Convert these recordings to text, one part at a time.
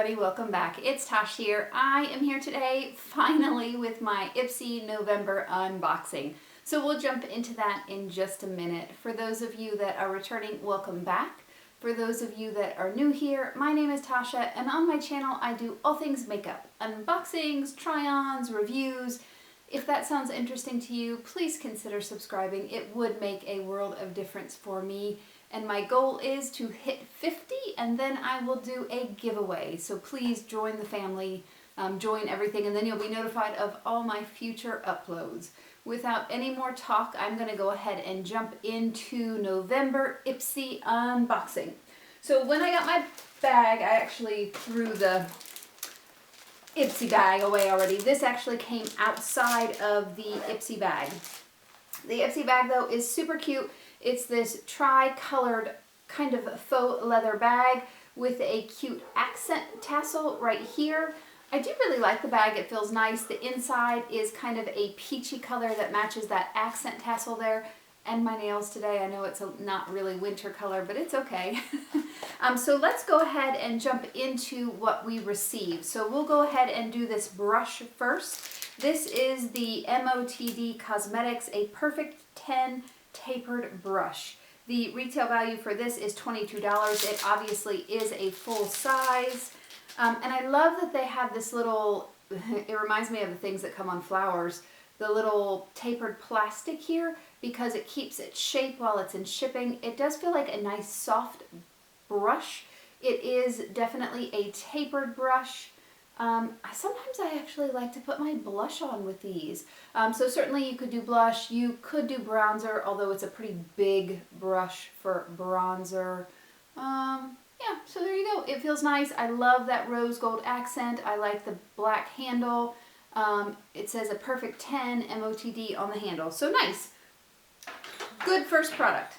everybody, welcome back. It's Tosh here. I am here today finally with my Ipsy November unboxing. So we'll jump into that in just a minute. For those of you that are returning, welcome back. For those of you that are new here, my name is Tasha, and on my channel I do all things makeup. Unboxings, try-ons, reviews. If that sounds interesting to you, please consider subscribing. It would make a world of difference for me. And my goal is to hit 50 and then I will do a giveaway. So please join the family, join everything, and then you'll be notified of all my future uploads. Without any more talk, I'm going to go ahead and jump into November Ipsy unboxing. So when I got my bag, I actually threw the Ipsy bag away already. This actually came outside of the Ipsy bag. The Ipsy bag though is super cute. It's this tri-colored kind of faux leather bag with a cute accent tassel right here. I do really like the bag. It feels nice. The inside is kind of a peachy color that matches that accent tassel there. And my nails today, I know it's not really winter color, but it's okay. So let's go ahead and jump into what we received. So we'll go ahead and do this brush first. This is the MOTD Cosmetics, a Perfect 10 tapered brush. The retail value for this is $22. It obviously is a full size. And I love that they have this little, it reminds me of the things that come on flowers, the little tapered plastic here, because it keeps its shape while it's in shipping. It does feel like a nice soft brush. It is definitely a tapered brush. Sometimes I actually like to put my blush on with these. So certainly you could do blush, you could do bronzer, although it's a pretty big brush for bronzer. Yeah, so there you go. It feels nice. I love that rose gold accent. I like the black handle. It says a Perfect 10 MOTD on the handle. So nice. Good first product.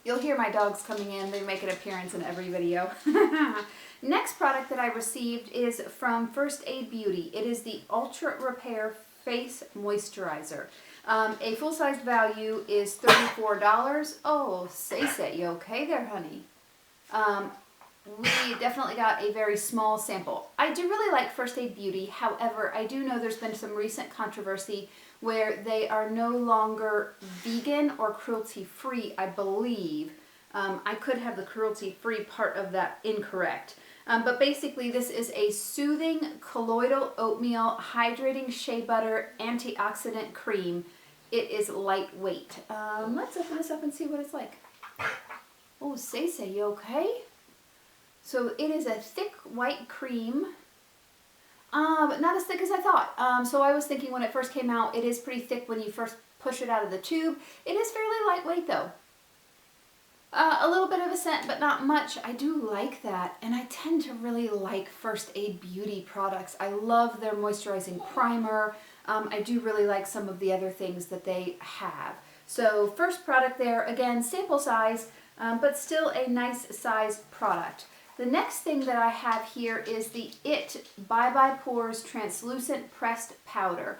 You'll hear my dogs coming in. They make an appearance in every video. Next product that I received is from First Aid Beauty. It is the Ultra Repair Face Moisturizer. A full-size value is $34. Oh, say, you okay there, honey? We definitely got a very small sample. I do really like First Aid Beauty. However, I do know there's been some recent controversy where they are no longer vegan or cruelty-free, I believe. I could have the cruelty-free part of that incorrect. But basically this is a soothing colloidal oatmeal hydrating shea butter antioxidant cream. It is lightweight. Let's open this up and see what it's like. Oh, say, you okay? So it is a thick white cream, but not as thick as I thought. So I was thinking when it first came out, it is pretty thick when you first push it out of the tube. It is fairly lightweight though. A little bit of a scent, but not much. I do like that, and I tend to really like First Aid Beauty products. I love their moisturizing primer. I do really like some of the other things that they have. So first product there, again, sample size, but still a nice size product. The next thing that I have here is the IT Bye Bye Pores Translucent Pressed Powder.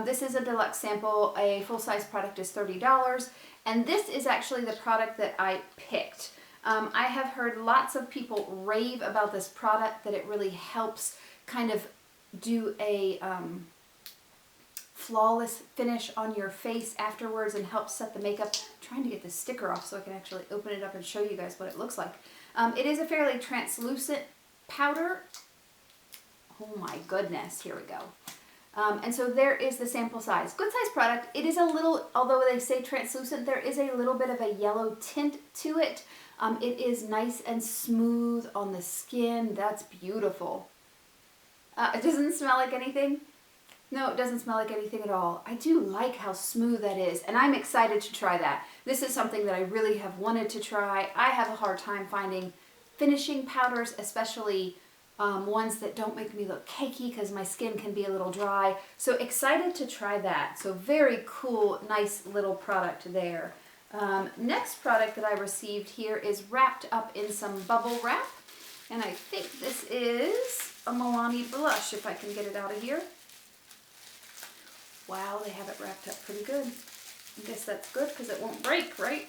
This is a deluxe sample. A full-size product is $30. And this is actually the product that I picked. I have heard lots of people rave about this product, that it really helps kind of do a flawless finish on your face afterwards and helps set the makeup. I'm trying to get this sticker off so I can actually open it up and show you guys what it looks like. It is a fairly translucent powder. Oh my goodness, here we go. And so there is the sample size. Good size product. It is a little, although they say translucent, there is a little bit of a yellow tint to it. It is nice and smooth on the skin. That's beautiful. It doesn't smell like anything. No, it doesn't smell like anything at all. I do like how smooth that is, and I'm excited to try that. This is something that I really have wanted to try. I have a hard time finding finishing powders, especially ones that don't make me look cakey because my skin can be a little dry. So excited to try that. So very cool, nice little product there. Next product that I received here is wrapped up in some bubble wrap. And I think this is a Milani blush, if I can get it out of here. Wow, they have it wrapped up pretty good. I guess that's good because it won't break, right?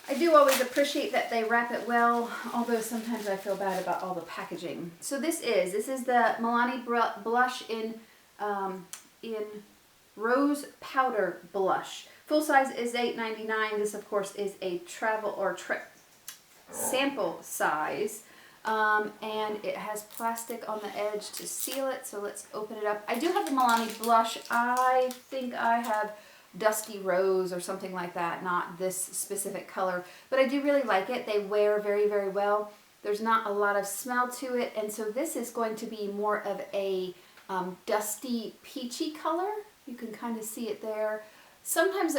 I do always appreciate that they wrap it well, although sometimes I feel bad about all the packaging. So this is the Milani blush in Rose Powder Blush. Full size is $8.99. This, of course, is a travel or sample size. And it has plastic on the edge to seal it, so let's open it up. I do have a Milani blush. I think I have Dusty Rose or something like that, not this specific color, but I do really like it. They wear very, very well. There's not a lot of smell to it, and so this is going to be more of a dusty peachy color. You can kind of see it there. Sometimes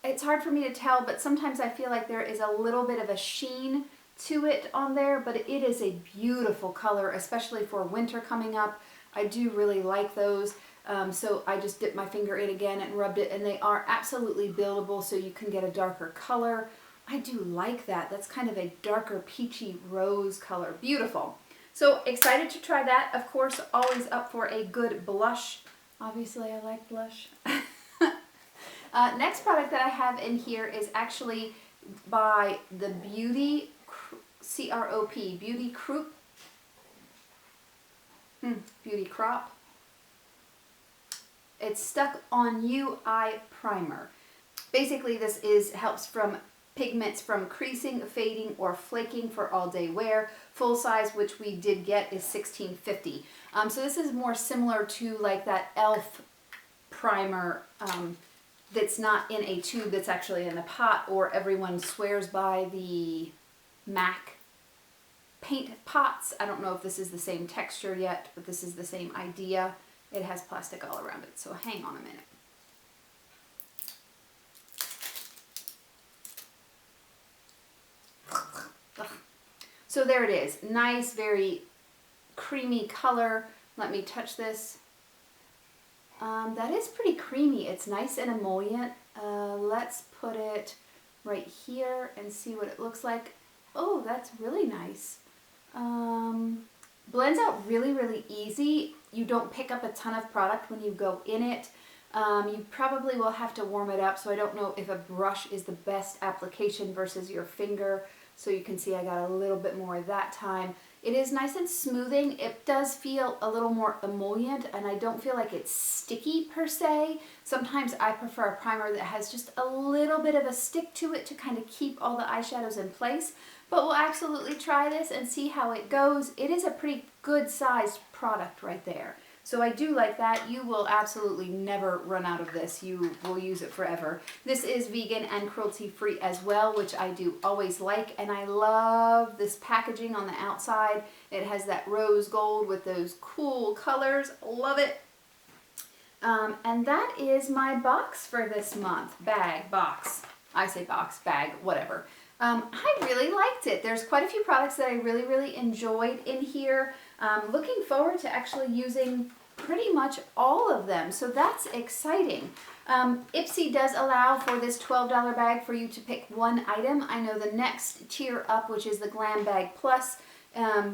it's hard for me to tell, but sometimes I feel like there is a little bit of a sheen to it on there, but it is a beautiful color, especially for winter coming up. I do really like those. So I just dipped my finger in again and rubbed it, and they are absolutely buildable, so you can get a darker color. I do like that. That's kind of a darker peachy rose color. Beautiful. So excited to try that. Of course, always up for a good blush. Obviously, I like blush. Next product that I have in here is actually by the Beauty C-R-O-P, Beauty Crop. Beauty Crop. It's Stuck On You Eye Primer. Basically, this helps from pigments from creasing, fading, or flaking for all-day wear. Full size, which we did get, is $16.50. So this is more similar to like that e.l.f. primer that's not in a tube, that's actually in a pot, or everyone swears by the MAC paint pots. I don't know if this is the same texture yet, but this is the same idea. It has plastic all around it, so hang on a minute. Ugh. So there it is. Nice, very creamy color. Let me touch this. That is pretty creamy. It's nice and emollient. Let's put it right here and see what it looks like. Oh, that's really nice. Blends out really, really easy. You don't pick up a ton of product when you go in it. You probably will have to warm it up, so I don't know if a brush is the best application versus your finger. So you can see I got a little bit more that time. It is nice and smoothing. It does feel a little more emollient, and I don't feel like it's sticky per se. Sometimes I prefer a primer that has just a little bit of a stick to it to kind of keep all the eyeshadows in place. But we'll absolutely try this and see how it goes. It is a pretty good sized product right there. So I do like that. You will absolutely never run out of this. You will use it forever. This is vegan and cruelty free as well, which I do always like. And I love this packaging on the outside. It has that rose gold with those cool colors. Love it. And that is my box for this month. Bag, box. I say box, bag, whatever. I really liked it. There's quite a few products that I really, really enjoyed in here. Looking forward to actually using pretty much all of them, so that's exciting. Ipsy does allow for this $12 bag for you to pick one item. I know the next tier up, which is the Glam Bag Plus,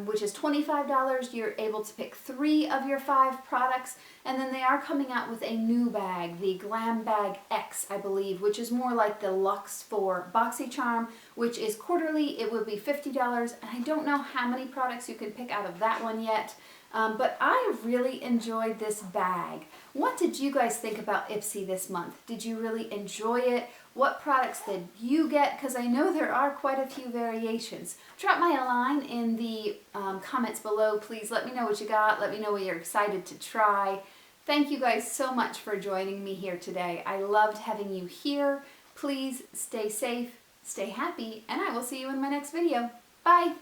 which is $25, you're able to pick 3 of your 5 products, and then they are coming out with a new bag, the Glam Bag X, I believe, which is more like the luxe for BoxyCharm, which is quarterly. It would be $50, and I don't know how many products you can pick out of that one yet, but I really enjoyed this bag. What did you guys think about Ipsy this month? Did you really enjoy it? What products did you get? Because I know there are quite a few variations. Drop my a line in the comments below. Please let me know what you got. Let me know what you're excited to try. Thank you guys so much for joining me here today. I loved having you here. Please stay safe, stay happy, and I will see you in my next video. Bye!